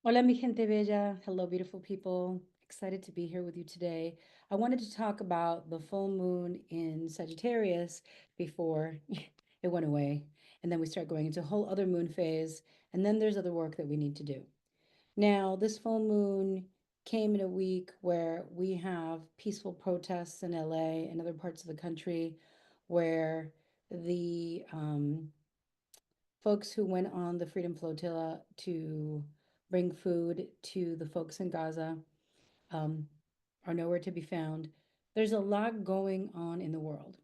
Hola, mi gente bella. Hello, beautiful people. Excited to be here with you today. I wanted to talk about the full moon in Sagittarius before it went away. And then we start going into a whole other moon phase. And then there's other work that we need to do. Now, this full moon came in a week where we have peaceful protests in LA and other parts of the country where the folks who went on the Freedom Flotilla to bring food to the folks in Gaza um, are nowhere to be found. There's a lot going on in the world.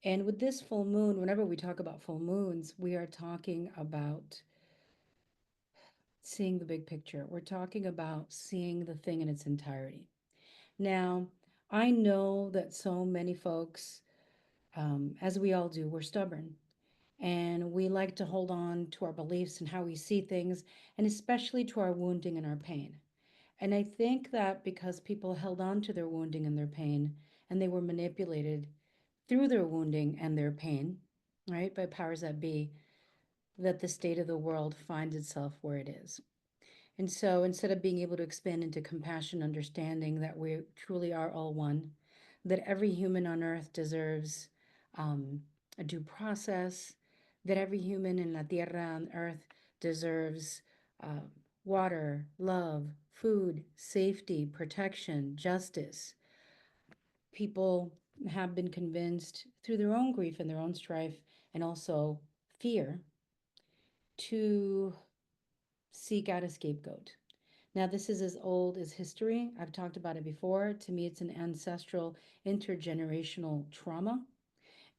And with this full moon, whenever we talk about full moons, we are talking about seeing the big picture. We're talking about seeing the thing in its entirety. Now, I know that so many folks, as we all do, we're stubborn. And we like to hold on to our beliefs and how we see things, and especially to our wounding and our pain. And I think that because people held on to their wounding and their pain, and they were manipulated through their wounding and their pain, right, by powers that be, that the state of the world finds itself where it is. And so instead of being able to expand into compassion, understanding that we truly are all one, that every human on earth deserves a due process, that every human in la tierra on earth deserves uh, water, love, food, safety, protection, justice. People have been convinced through their own grief and their own strife and also fear to seek out a scapegoat. Now, this is as old as history. I've talked about it before. To me, it's an ancestral intergenerational trauma.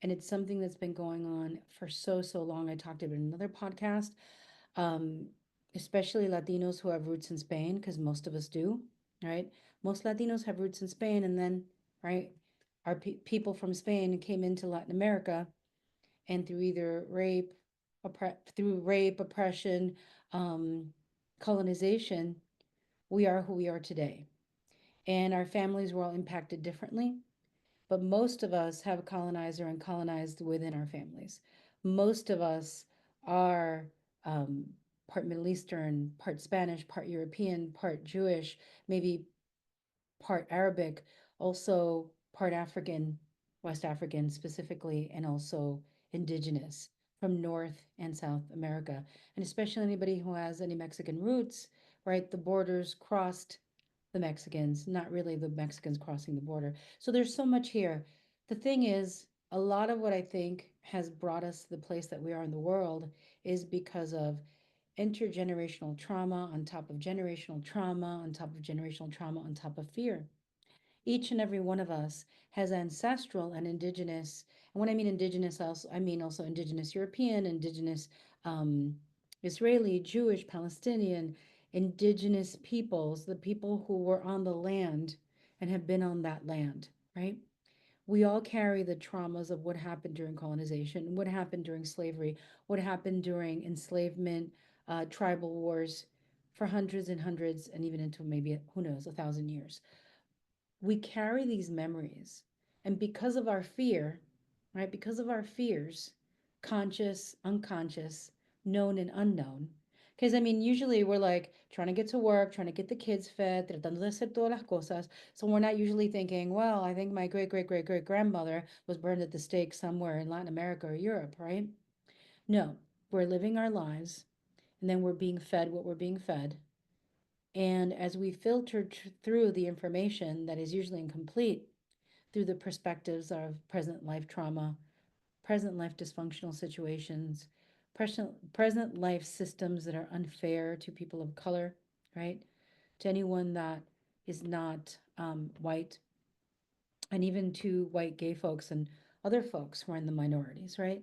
And it's something that's been going on for so long. I talked about it in another podcast, um, especially Latinos who have roots in Spain, because most of us do, right? Most Latinos have roots in Spain. And then, right, our people from Spain came into Latin America and through either rape, oppression, um, colonization, we are who we are today. And our families were all impacted differently, but most of us have colonized or uncolonized within our families. Most of us are um, part Middle Eastern, part Spanish, part European, part Jewish, maybe part Arabic, also part African, West African specifically, and also indigenous from North and South America. And especially anybody who has any Mexican roots, right? The borders crossed the Mexicans, not really the Mexicans crossing the border. So there's so much here. The thing is, a lot of what I think has brought us to the place that we are in the world is because of intergenerational trauma on top of generational trauma on top of generational trauma on top of fear. Each and every one of us has ancestral and indigenous, and when I mean indigenous, I mean also indigenous European, indigenous um, Israeli, Jewish, Palestinian, indigenous peoples, the people who were on the land and have been on that land, right? We all carry the traumas of what happened during colonization, what happened during slavery, what happened during enslavement, tribal wars for hundreds and hundreds, and even into maybe, who knows, 1,000 years. We carry these memories. And because of our fear, right, because of our fears, conscious, unconscious, known, and unknown. Because I mean, usually we're like trying to get to work, trying to get the kids fed, tratando de hacer todas las cosas. So we're not usually thinking, well, I think my great grandmother was burned at the stake somewhere in Latin America or Europe, right? No, we're living our lives and then we're being fed what we're being fed. And as we filter through the information that is usually incomplete through the perspectives of present life trauma, present life dysfunctional situations, present life systems that are unfair to people of color, right? To anyone that is not white, and even to white gay folks and other folks who are in the minorities, right?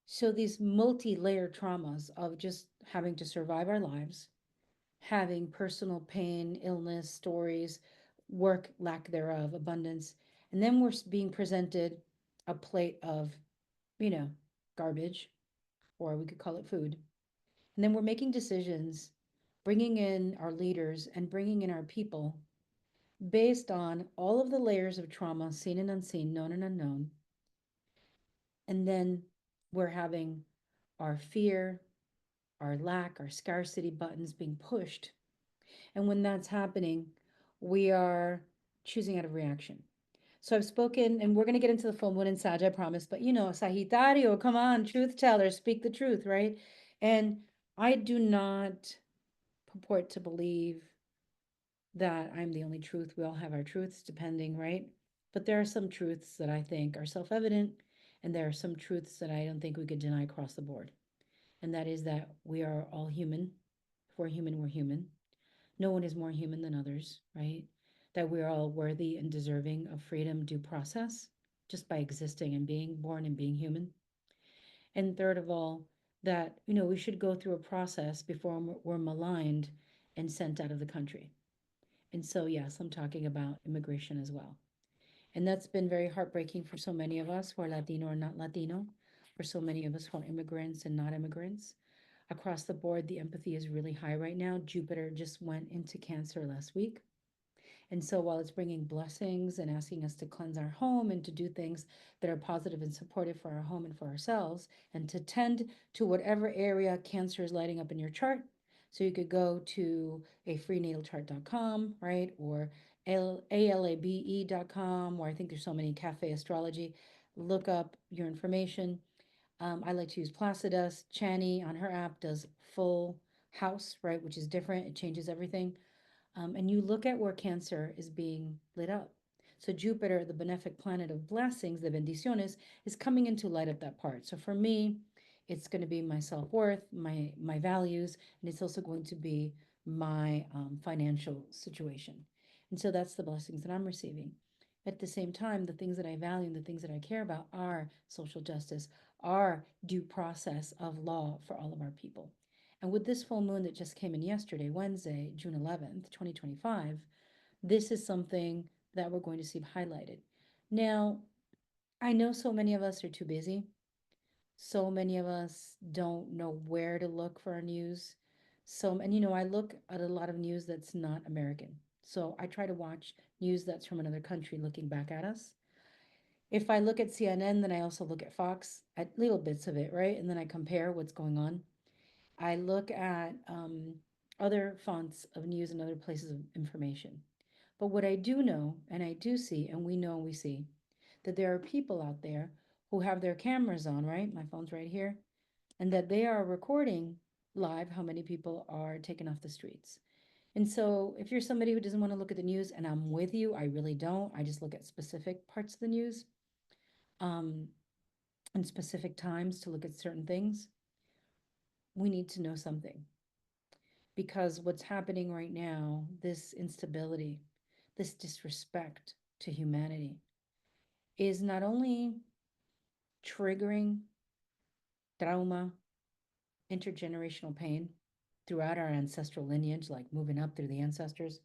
So these multi-layered traumas of just having to survive our lives, having personal pain, illness, stories, work, lack thereof, abundance. And then we're being presented a plate of, you know, garbage, or we could call it food. And then we're making decisions, bringing in our leaders and bringing in our people based on all of the layers of trauma, seen and unseen, known and unknown. And then we're having our fear, our lack, our scarcity buttons being pushed. And when that's happening, we are choosing out of reaction. So I've spoken, and we're going to get into the full moon in Sag, I promise. But Sagittario, come on, truth teller, speak the truth, right? And I do not purport to believe that I'm the only truth. We all have our truths, depending, right? But there are some truths that I think are self evident, and there are some truths that I don't think we could deny across the board. And that is that we are all human. If we're human, we're human. No one is more human than others, right? That we're all worthy and deserving of freedom, due process, just by existing and being born and being human. And third of all, that, we should go through a process before we're maligned and sent out of the country. And so, yes, I'm talking about immigration as well. And that's been very heartbreaking for so many of us who are Latino or not Latino, for so many of us who are immigrants and not immigrants. Across the board, the empathy is really high right now. Jupiter just went into Cancer last week. And so while it's bringing blessings and asking us to cleanse our home and to do things that are positive and supportive for our home and for ourselves, and to tend to whatever area Cancer is lighting up in your chart. So you could go to a freenatalchart.com, right? Or alabe.com, where I think there's so many cafe astrology. Look up your information. I like to use Placidus. Chani on her app does full house, right? Which is different. It changes everything. And you look at where Cancer is being lit up. So Jupiter, the benefic planet of blessings, the bendiciones, is coming in to light up that part. So for me, it's going to be my self-worth, my values, and it's also going to be my financial situation. And so that's the blessings that I'm receiving. At the same time, the things that I value and the things that I care about are social justice, are due process of law for all of our people. And with this full moon that just came in yesterday, Wednesday, June 11th, 2025, this is something that we're going to see highlighted. Now, I know so many of us are too busy. So many of us don't know where to look for our news. And I look at a lot of news that's not American. So I try to watch news that's from another country looking back at us. If I look at CNN, then I also look at Fox, at little bits of it, right? And then I compare what's going on. I look at other fonts of news and other places of information. But what I do know, and I do see, and we know and we see, that there are people out there who have their cameras on, right? My phone's right here, and that they are recording live how many people are taken off the streets. And so if you're somebody who doesn't want to look at the news, and I'm with you, I really don't. I just look at specific parts of the news um, and specific times to look at certain things. We need to know something. Because what's happening right now, this instability, this disrespect to humanity, is not only triggering trauma, intergenerational pain throughout our ancestral lineage, like moving up through the ancestors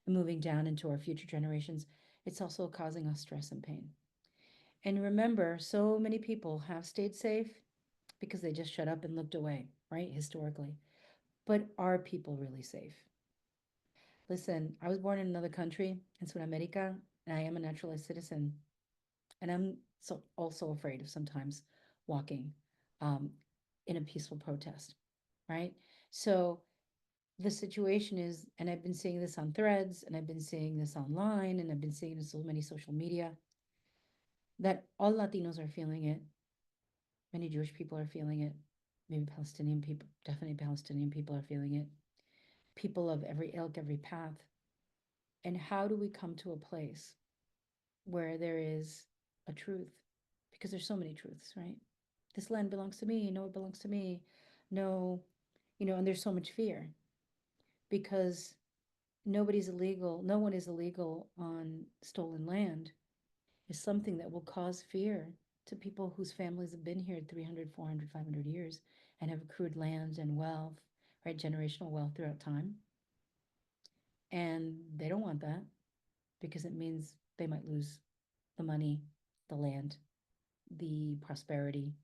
and moving down into our future generations, it's also causing us stress and pain. And remember, so many people have stayed safe because they just shut up and looked away, right? Historically. But are people really safe? Listen, I was born in another country, in Sudamerica, and I am a naturalized citizen. And I'm so also afraid of sometimes walking um, in a peaceful protest, right? So the situation is, and I've been seeing this on threads, and I've been seeing this online, and I've been seeing it in so many social media, that all Latinos are feeling it. Many Jewish people are feeling it. Maybe Palestinian people, definitely Palestinian people are feeling it. People of every ilk, every path. And how do we come to a place where there is a truth? Because there's so many truths, right? This land belongs to me. No, it belongs to me. No, and there's so much fear because nobody's illegal. No one is illegal on stolen land is something that will cause fear to people whose families have been here 300, 400, 500 years and have accrued lands and wealth, right? Generational wealth throughout time. And they don't want that because it means they might lose the money, the land, the prosperity,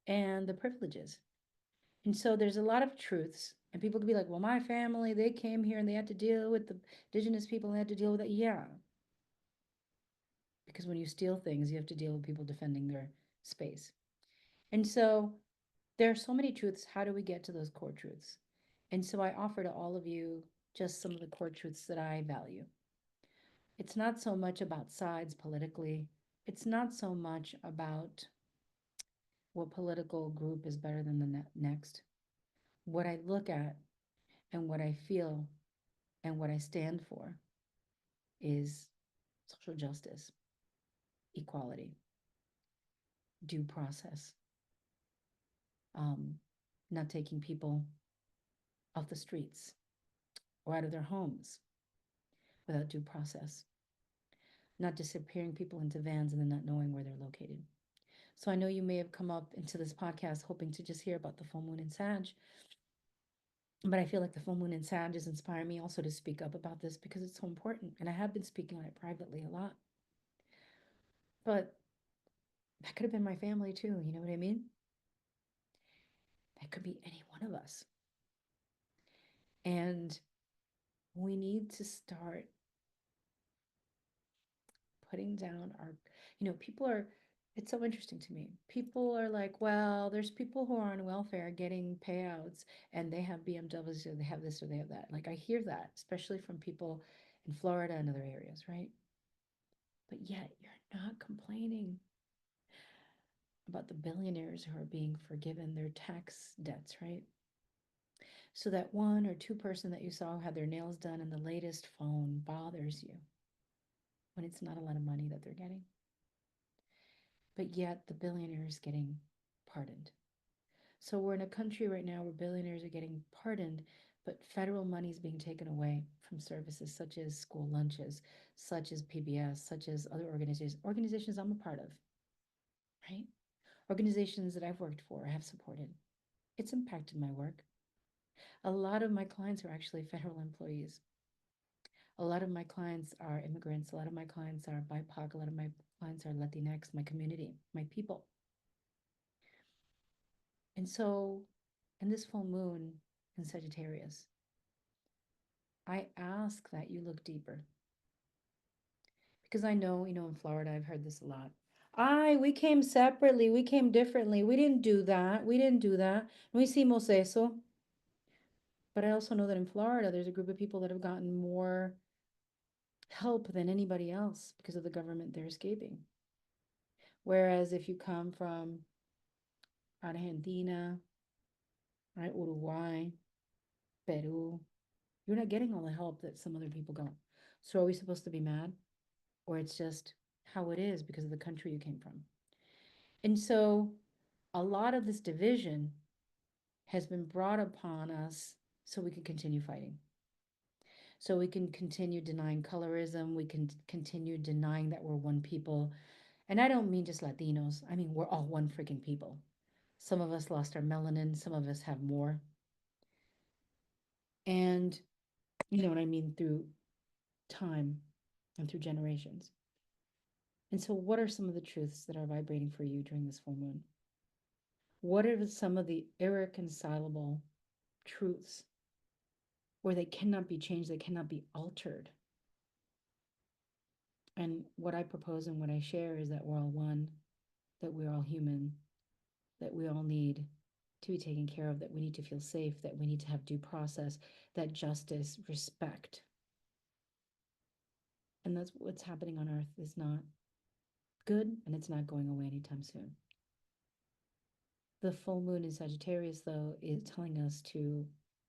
and the privileges. And so there's a lot of truths, and people could be like, well, my family, they came here and they had to deal with the indigenous people and they had to deal with it. Yeah. Because when you steal things, you have to deal with people defending their space. And so There are so many truths. How do we get to those core truths? And so I offer to all of you just some of the core truths that I value. It's not so much about sides politically. It's not so much about what political group is better than the next. What I look at and what I feel and what I stand for is social justice, equality, due process, um, not taking people off the streets or out of their homes without due process, not disappearing people into vans and then not knowing where they're located. So I know you may have come up into this podcast hoping to just hear about the full moon in Sag, but I feel like the full moon in Sag is inspiring me also to speak up about this because it's so important. And I have been speaking on it privately a lot. But that could have been my family too, you know what I mean? That could be any one of us. And we need to start putting down our, people are, it's so interesting to me. People are like, well, there's people who are on welfare getting payouts and they have BMWs or they have this or they have that. Like I hear that, especially from people in Florida and other areas, right? But yet you're not complaining about the billionaires who are being forgiven their tax debts, right? So that one or two person that you saw who had their nails done in the latest phone bothers you when it's not a lot of money that they're getting. But yet the billionaire is getting pardoned. So we're in a country right now where billionaires are getting pardoned, but federal money is being taken away from services such as school lunches, such as PBS, such as other organizations I'm a part of, right? Organizations that I've worked for, have supported. It's impacted my work. A lot of my clients are actually federal employees. A lot of my clients are immigrants. A lot of my clients are BIPOC. A lot of my clients are Latinx, my community, my people. And so, in this full moon in Sagittarius, I ask that you look deeper because I know, in Florida, I've heard this a lot. We came separately. We came differently. We didn't do that. We didn't do that. No hicimos eso. But I also know that in Florida, there's a group of people that have gotten more help than anybody else because of the government they're escaping. Whereas if you come from Argentina, right, Uruguay, Peru, you're not getting all the help that some other people got. So are we supposed to be mad? Or it's just how it is because of the country you came from? And so a lot of this division has been brought upon us so we can continue fighting. So we can continue denying colorism. We can continue denying that we're one people. And I don't mean just Latinos. I mean, we're all one freaking people. Some of us lost our melanin. Some of us have more. And you know what I mean, through time and through generations. And so, what are some of the truths that are vibrating for you during this full moon? What are some of the irreconcilable truths where they cannot be changed, they cannot be altered? And what I propose and what I share is that we're all one, that we're all human, that we all need to be taken care of, that we need to feel safe, that we need to have due process, that justice, respect. And that's what's happening on earth is not good and it's not going away anytime soon. The full moon in Sagittarius, though, is telling us to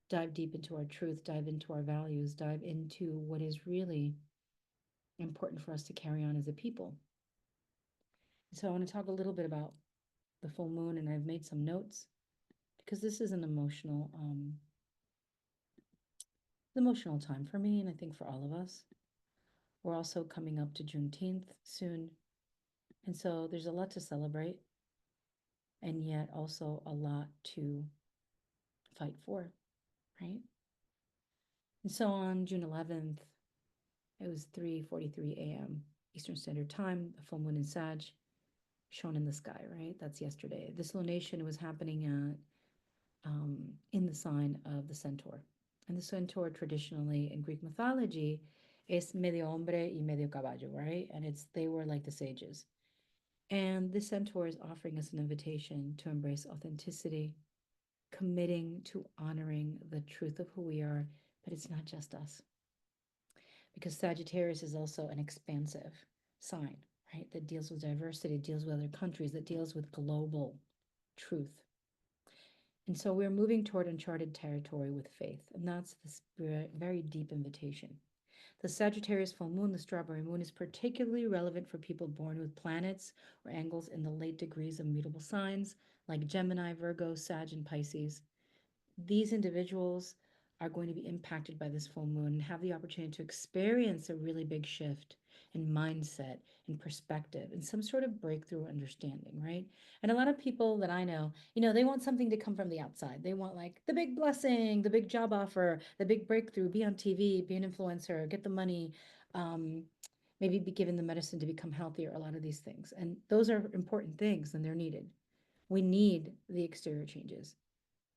dive deep into our truth, dive into our values, dive into what is really important for us to carry on as a people. So I want to talk a little bit about the full moon, and I've made some notes because this is an emotional time for me, and I think for all of us. We're also coming up to Juneteenth soon, and so there's a lot to celebrate, and yet also a lot to fight for, right? And so on June 11th, it was 3:43 a.m. Eastern Standard Time, the full moon in Sag, shown in the sky, right? That's yesterday. This lunation was happening in the sign of the centaur. And the centaur traditionally in Greek mythology is medio hombre y medio caballo, right? And they were like the sages. And this centaur is offering us an invitation to embrace authenticity, committing to honoring the truth of who we are, but it's not just us. Because Sagittarius is also an expansive sign, right? That deals with diversity, deals with other countries, that deals with global truth. And so we're moving toward uncharted territory with faith. And that's this very deep invitation. The Sagittarius full moon, the strawberry moon, is particularly relevant for people born with planets or angles in the late degrees of mutable signs like Gemini, Virgo, Sag, and Pisces. These individuals are going to be impacted by this full moon and have the opportunity to experience a really big shift in mindset and perspective and some sort of breakthrough understanding, right? And a lot of people that I know, they want something to come from the outside. They want like the big blessing, the big job offer, the big breakthrough, be on TV, be an influencer, get the money, um, maybe be given the medicine to become healthier, a lot of these things. And those are important things and they're needed. We need the exterior changes.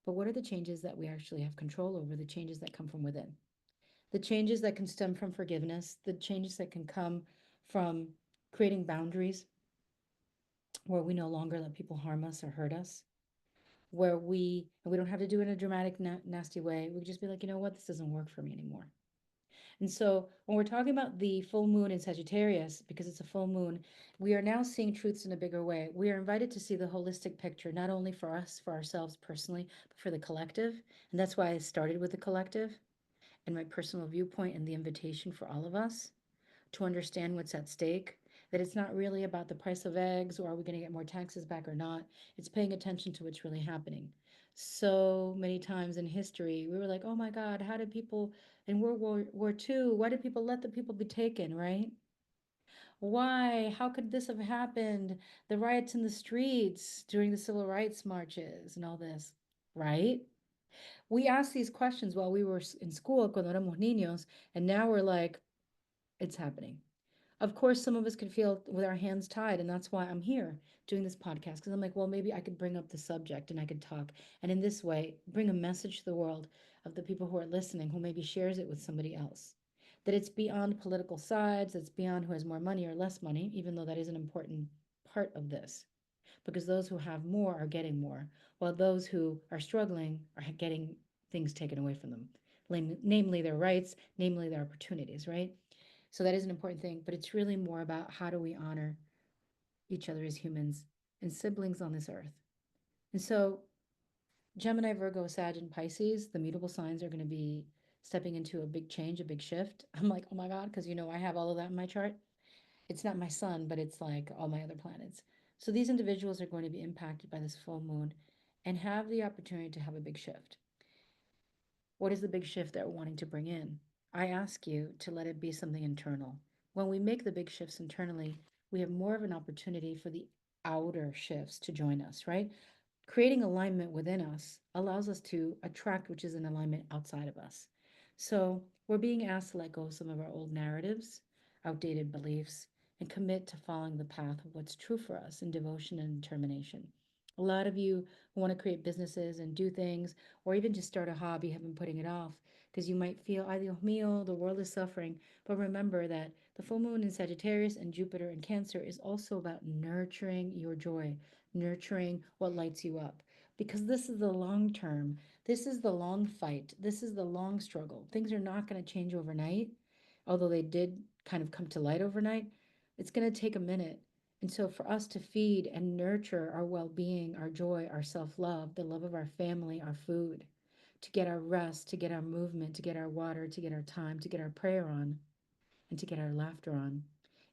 But what are the changes that we actually have control over? The changes that come from within, the changes that can stem from forgiveness, the changes that can come from creating boundaries where we no longer let people harm us or hurt us, where we don't have to do it in a dramatic, nasty way. We just be like, you know what, this doesn't work for me anymore. And so when we're talking about the full moon in Sagittarius, because it's a full moon, we are now seeing truths in a bigger way. We are invited to see the holistic picture, not only for us, for ourselves personally, but for the collective. And that's why I started with the collective and my personal viewpoint and the invitation for all of us to understand what's at stake. That it's not really about the price of eggs or are we going to get more taxes back or not. It's paying attention to what's really happening. So many times in history, we were like, oh my God, how did people in World War II, why did people let the people be taken, right? Why? How could this have happened? The riots in the streets during the civil rights marches and all this, right? We asked these questions while we were in school, cuando éramos niños, and now we're like, it's happening. Of course, some of us could feel with our hands tied, and that's why I'm here doing this podcast because I'm like, well, maybe I could bring up the subject and I could talk, and in this way, bring a message to the world of the people who are listening, who maybe shares it with somebody else. That it's beyond political sides, it's beyond who has more money or less money, even though that is an important part of this, because those who have more are getting more, while those who are struggling are getting things taken away from them, namely their rights, namely their opportunities, right? So that is an important thing, but it's really more about how do we honor each other as humans and siblings on this earth. And so Gemini, Virgo, Sag, and Pisces, the mutable signs are going to be stepping into a big change, a big shift. I'm like, oh my God, because I have all of that in my chart. It's not my sun, but it's like all my other planets. So these individuals are going to be impacted by this full moon and have the opportunity to have a big shift. What is the big shift that we're wanting to bring in? I ask you to let it be something internal. When we make the big shifts internally, we have more of an opportunity for the outer shifts to join us, right? Creating alignment within us allows us to attract which is in alignment outside of us. So we're being asked to let go of some of our old narratives, outdated beliefs, and commit to following the path of what's true for us in devotion and determination. A lot of you who want to create businesses and do things, or even just start a hobby, have been putting it off because you might feel, ay Dios mío, the world is suffering. But remember that the full moon in Sagittarius and Jupiter in Cancer is also about nurturing your joy, nurturing what lights you up. Because this is the long term, this is the long fight, this is the long struggle. Things are not going to change overnight, although they did kind of come to light overnight. It's going to take a minute. And so, for us to feed and nurture our well being, our joy, our self love, the love of our family, our food, to get our rest, to get our movement, to get our water, to get our time, to get our prayer on, and to get our laughter on,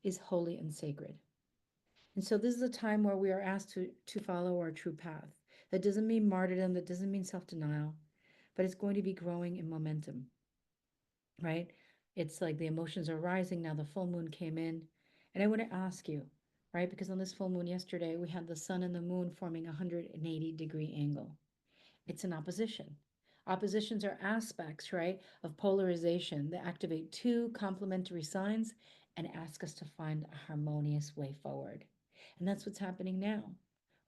is holy and sacred. And so, this is a time where we are asked to follow our true path. That doesn't mean martyrdom, that doesn't mean self denial, but it's going to be growing in momentum, right? It's like the emotions are rising now. The full moon came in. And I want to ask you, right? Because on this full moon yesterday, we had the sun and the moon forming a 180-degree angle. It's an opposition. Oppositions are aspects, right, of polarization that activate two complementary signs and ask us to find a harmonious way forward. And that's what's happening now,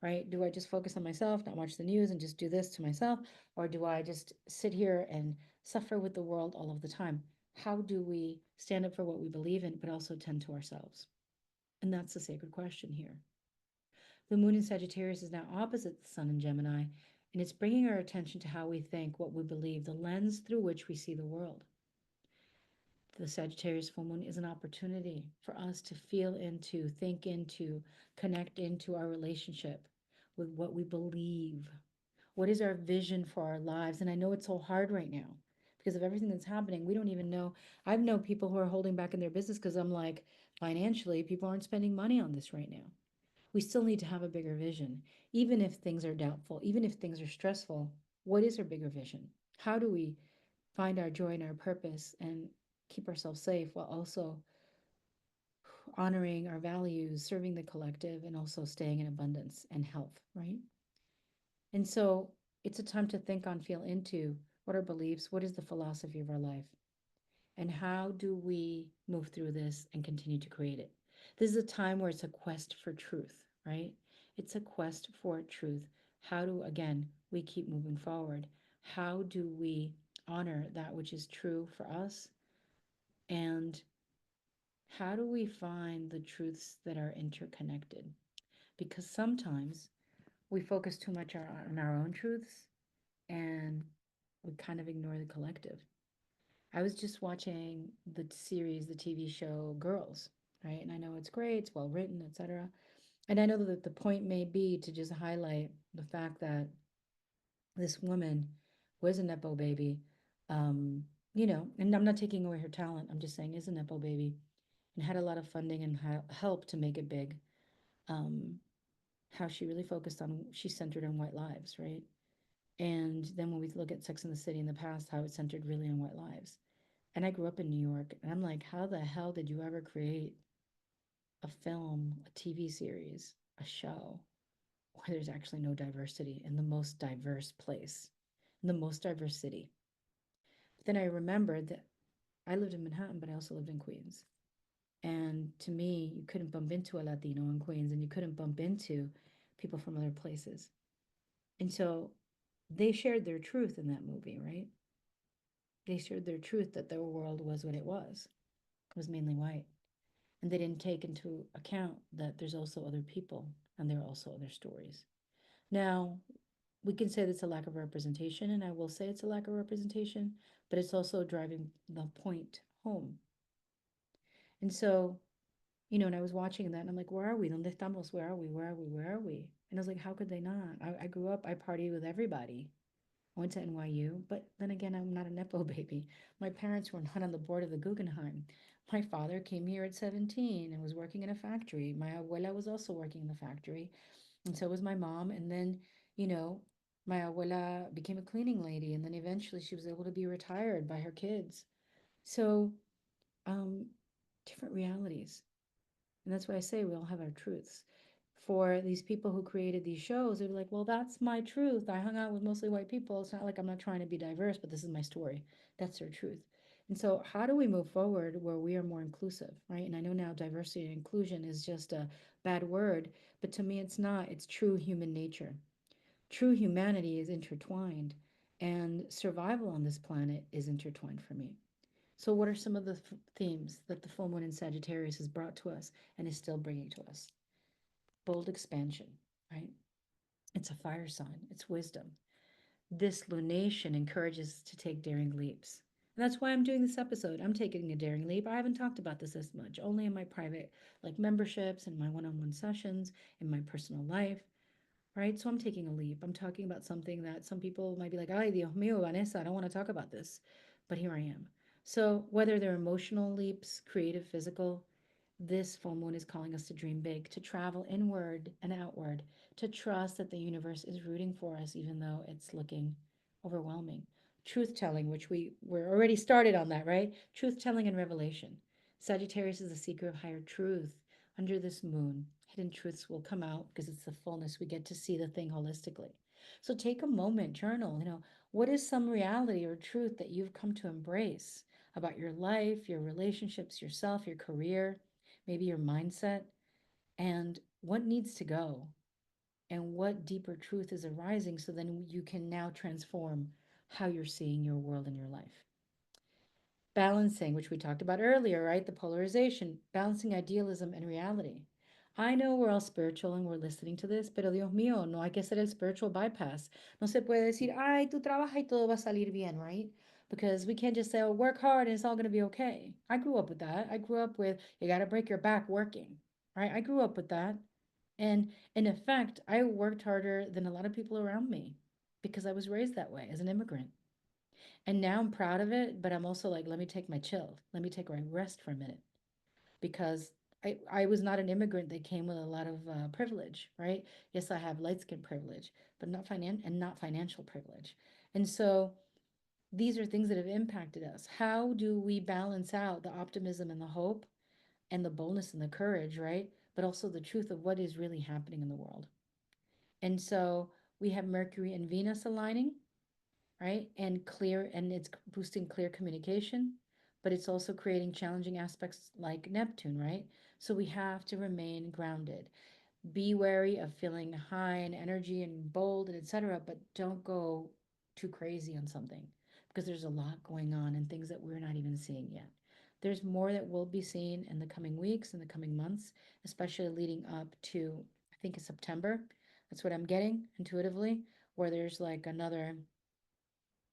right? Do I just focus on myself, not watch the news, and just do this to myself? Or do I just sit here and suffer with the world all of the time? How do we stand up for what we believe in, but also tend to ourselves? And that's the sacred question here. The moon in Sagittarius is now opposite the sun in Gemini, and it's bringing our attention to how we think, what we believe, the lens through which we see the world. The Sagittarius full moon is an opportunity for us to feel into, think into, connect into our relationship with what we believe. What is our vision for our lives? And I know it's so hard right now because of everything that's happening. We don't even know. I've known people who are holding back in their business because I'm like, financially, people aren't spending money on this right now. We still need to have a bigger vision, even if things are doubtful, even if things are stressful. What is our bigger vision? How do we find our joy and our purpose and keep ourselves safe while also honoring our values, serving the collective, and also staying in abundance and health, right? And so it's a time to think on, feel into what are beliefs, what is the philosophy of our life, and how do we move through this and continue to create it. This is a time where it's a quest for truth, right? It's a quest for truth. How do, again, we keep moving forward? How do we honor that which is true for us? And how do we find the truths that are interconnected? Because sometimes we focus too much on our own truths and we kind of ignore the collective. I was just watching the series, the TV show Girls, right? And I know it's great, it's well written, etc. And I know that the point may be to just highlight the fact that this woman was a Nepo baby, um, and I'm not taking away her talent. I'm just saying is a Nepo baby and had a lot of funding and help to make it big. Um, how she really focused on, she centered on white lives, right? And then when we look at Sex and the City in the past, how it centered really on white lives. And I grew up in New York, and I'm like, how the hell did you ever create a film, a TV series, a show where there's actually no diversity in the most diverse place, in the most diverse city? But then I remembered that I lived in Manhattan, but I also lived in Queens. And to me, you couldn't bump into a Latino in Queens, and you couldn't bump into people from other places. And so they shared their truth in that movie, right? They shared their truth that their world was what it was mainly white. And they didn't take into account that there's also other people and there are also other stories. Now, we can say that's a lack of representation, and I will say it's a lack of representation, but it's also driving the point home. And so, and I was watching that and I'm like, where are we? ¿Dónde estamos? Where are we? Where are we? Where are we? And I was like, how could they not? I grew up, I partied with everybody. I went to NYU, but then again, I'm not a Nepo baby. My parents were not on the board of the Guggenheim. My father came here at 17 and was working in a factory. My abuela was also working in the factory, and so was my mom. And then, you know, my abuela became a cleaning lady, and then eventually she was able to be retired by her kids. So, um, different realities. And that's why I say we all have our truths. For these people who created these shows, they're like, well, that's my truth. I hung out with mostly white people. It's not like I'm not trying to be diverse, but this is my story. That's their truth. And so, how do we move forward where we are more inclusive, right? And I know now diversity and inclusion is just a bad word, but to me, it's not. It's true human nature. True humanity is intertwined, and survival on this planet is intertwined for me. So, what are some of the themes that the full moon in Sagittarius has brought to us and is still bringing to us? Bold expansion, right? It's a fire sign, it's wisdom. This lunation encourages us to take daring leaps. And that's why I'm doing this episode. I'm taking a daring leap. I haven't talked about this as much, only in my private like memberships and my one-on-one sessions, in my personal life, right? So I'm taking a leap. I'm talking about something that some people might be like, ay, Dios mío, Vanessa, I don't want to talk about this. But here I am. So whether they're emotional leaps, creative, physical, this full moon is calling us to dream big, to travel inward and outward, to trust that the universe is rooting for us, even though it's looking overwhelming. Truth telling, which we're already started on that, right? Truth telling and revelation. Sagittarius is the seeker of higher truth. Under this moon, hidden truths will come out because it's the fullness. We get to see the thing holistically. So take a moment, journal. What is some reality or truth that you've come to embrace about your life, your relationships, yourself, your career, maybe your mindset, and what needs to go, and what deeper truth is arising so then you can now transform how you're seeing your world and your life. Balancing, which we talked about earlier, right? The polarization, balancing idealism and reality. I know we're all spiritual and we're listening to this, pero Dios mío, no hay que hacer el spiritual bypass. No se puede decir, ay, tú trabajas y todo va a salir bien, right? Because we can't just say, oh, work hard and it's all going to be okay. I grew up with that. I grew up with, you got to break your back working, right? I grew up with that. And in effect, I worked harder than a lot of people around me because I was raised that way as an immigrant. And now I'm proud of it, but I'm also like, let me take my chill. Let me take my rest for a minute because I was not an immigrant that came with a lot of privilege, right? Yes, I have light skin privilege, but not financial privilege. And so these are things that have impacted us. How do we balance out the optimism and the hope and the boldness and the courage, right? But also the truth of what is really happening in the world. And so we have Mercury and Venus aligning, right? And it's boosting clear communication, but it's also creating challenging aspects like Neptune, right? So we have to remain grounded. Be wary of feeling high in energy and bold and etc., but don't go too crazy on something because there's a lot going on and things that we're not even seeing yet. There's more that will be seen in the coming weeks, in the coming months, especially leading up to, I think it's September. That's what I'm getting intuitively, where there's like another,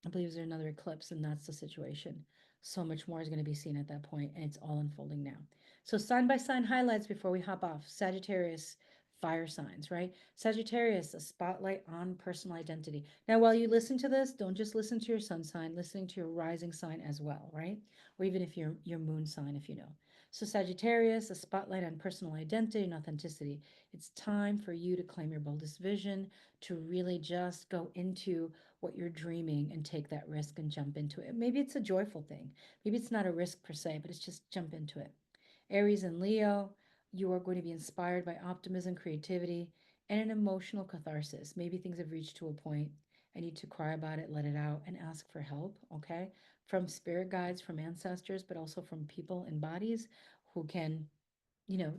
I believe there's another eclipse, and that's the situation. So much more is going to be seen at that point, and it's all unfolding now. So, sign by sign highlights before we hop off. Sagittarius, fire signs, right? Sagittarius, a spotlight on personal identity. Now, while you listen to this, don't just listen to your sun sign, listening to your rising sign as well, right? Or even if your moon sign, if you know. So, Sagittarius, a spotlight on personal identity and authenticity. It's time for you to claim your boldest vision, to really just go into what you're dreaming and take that risk and jump into it. Maybe it's a joyful thing. Maybe it's not a risk per se, but it's just jump into it. Aries and Leo, you are going to be inspired by optimism, creativity, and an emotional catharsis. Maybe things have reached to a point. I need to cry about it, let it out, and ask for help, okay? From spirit guides, from ancestors, but also from people and bodies who can,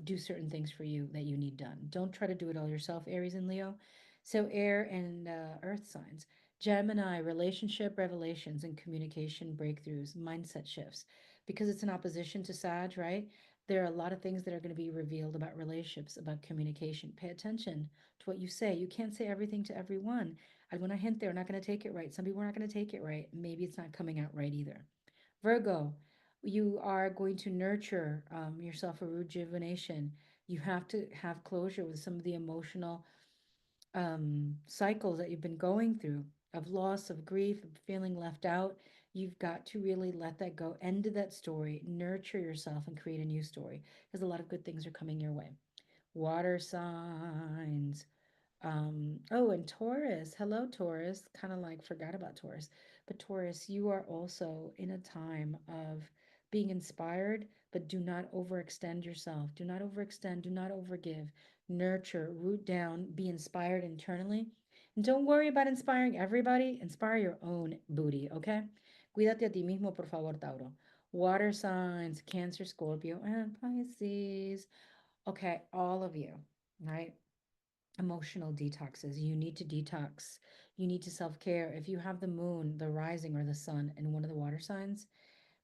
do certain things for you that you need done. Don't try to do it all yourself, Aries and Leo. So, air and earth signs. Gemini, relationship revelations and communication breakthroughs, mindset shifts. Because it's an opposition to Sag, right? There are a lot of things that are going to be revealed about relationships, about communication. Pay attention to what you say. You can't say everything to everyone. Alguna gente are not going to take it right. Some people are not going to take it right. Maybe it's not coming out right either. Virgo, you are going to nurture yourself a rejuvenation. You have to have closure with some of the emotional cycles that you've been going through of loss, of grief, of feeling left out. You've got to really let that go, end that story, nurture yourself, and create a new story because a lot of good things are coming your way. Water signs. Oh, and Taurus. Hello, Taurus. Kind of like forgot about Taurus. But Taurus, you are also in a time of being inspired, but do not overextend yourself. Do not overextend. Do not overgive. Nurture, root down, be inspired internally. And don't worry about inspiring everybody. Inspire your own booty, okay? Cuídate a ti mismo, por favor, Tauro. Water signs, Cancer, Scorpio, and Pisces. Okay, all of you, right? Emotional detoxes. You need to detox. You need to self care. If you have the moon, the rising, or the sun in one of the water signs,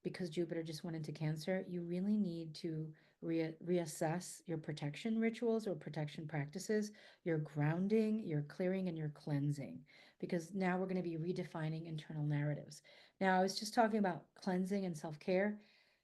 because Jupiter just went into Cancer, you really need to reassess your protection rituals or protection practices, your grounding, your clearing, and your cleansing, because now we're going to be redefining internal narratives. Now, I was just talking about cleansing and self care.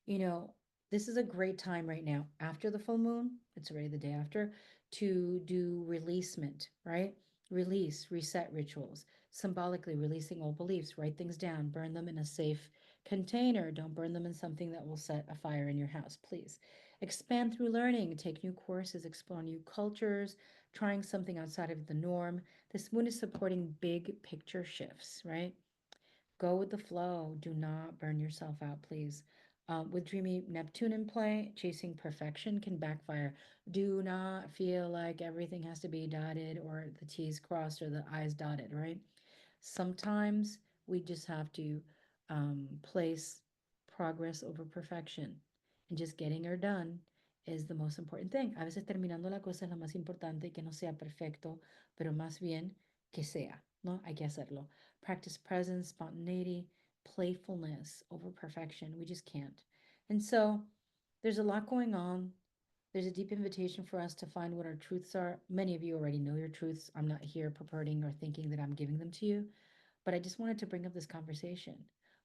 You know, this is a great time right now after the full moon, it's already the day after, to do releasement, right? Release, reset rituals, symbolically releasing old beliefs, write things down, burn them in a safe container. Don't burn them in something that will set a fire in your house, please. Expand through learning, take new courses, explore new cultures, trying something outside of the norm. This moon is supporting big picture shifts, right? Go with the flow. Do not burn yourself out, please. With dreamy Neptune in play, chasing perfection can backfire. Do not feel like everything has to be dotted or the T's crossed or the I's dotted, right? Sometimes we just have to place progress over perfection. And just getting her done is the most important thing. A veces terminando la cosa es lo más importante, que no sea perfecto, pero más bien que sea, ¿no? Hay que hacerlo. Practice presence, spontaneity, playfulness over perfection. We just can't. And so there's a lot going on. There's a deep invitation for us to find what our truths are. Many of you already know your truths. I'm not here purporting or thinking that I'm giving them to you, but I just wanted to bring up this conversation.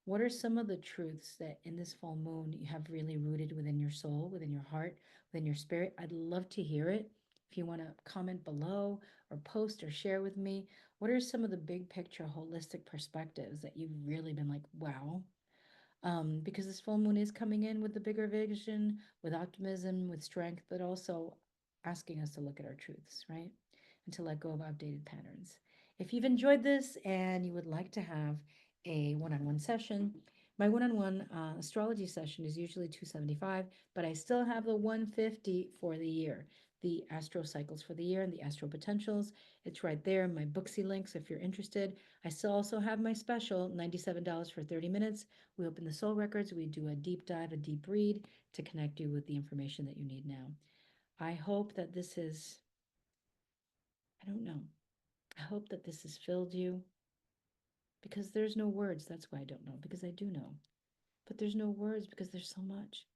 What are some of the truths that in this full moon you have really rooted within your soul, within your heart, within your spirit? I'd love to hear it. If you want to comment below or post or share with me, what are some of the big picture, holistic perspectives that you've really been like, wow, because this full moon is coming in with the bigger vision, with optimism, with strength, but also asking us to look at our truths, right? And to let go of outdated patterns. If you've enjoyed this and you would like to have a one-on-one session, my one-on-one astrology session is usually 275, but I still have the 150 for the year, the astro cycles for the year and the astro potentials. It's right there in my Booksy links if you're interested. I still also have my special $97 for 30 minutes. We open the soul records, we do a deep dive, a deep read to connect you with the information that you need now. I hope that this is, I don't know, I hope that this has filled you because there's no words. That's why I don't know, because I do know. But there's no words because there's so much.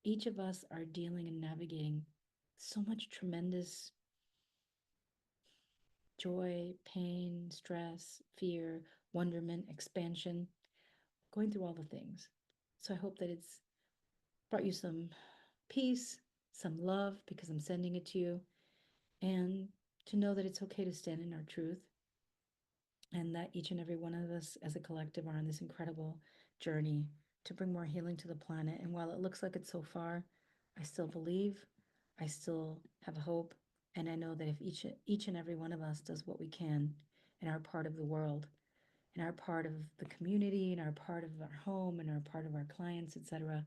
Each of us are dealing and navigating so much tremendous joy, pain, stress, fear, wonderment, expansion, going through all the things. So I hope that it's brought you some peace, some love, because I'm sending it to you, and to know that it's okay to stand in our truth and that each and every one of us as a collective are on this incredible journey to bring more healing to the planet. And while it looks like it's so far, I still believe, I still have hope, and I know that if each and every one of us does what we can in our part of the world, in our part of the community, in our part of our home, in our part of our clients, etc.,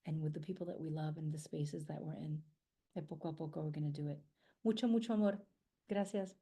and with the people that we love and the spaces that we're in, de poco a poco we're going to do it. Mucho, mucho amor. Gracias.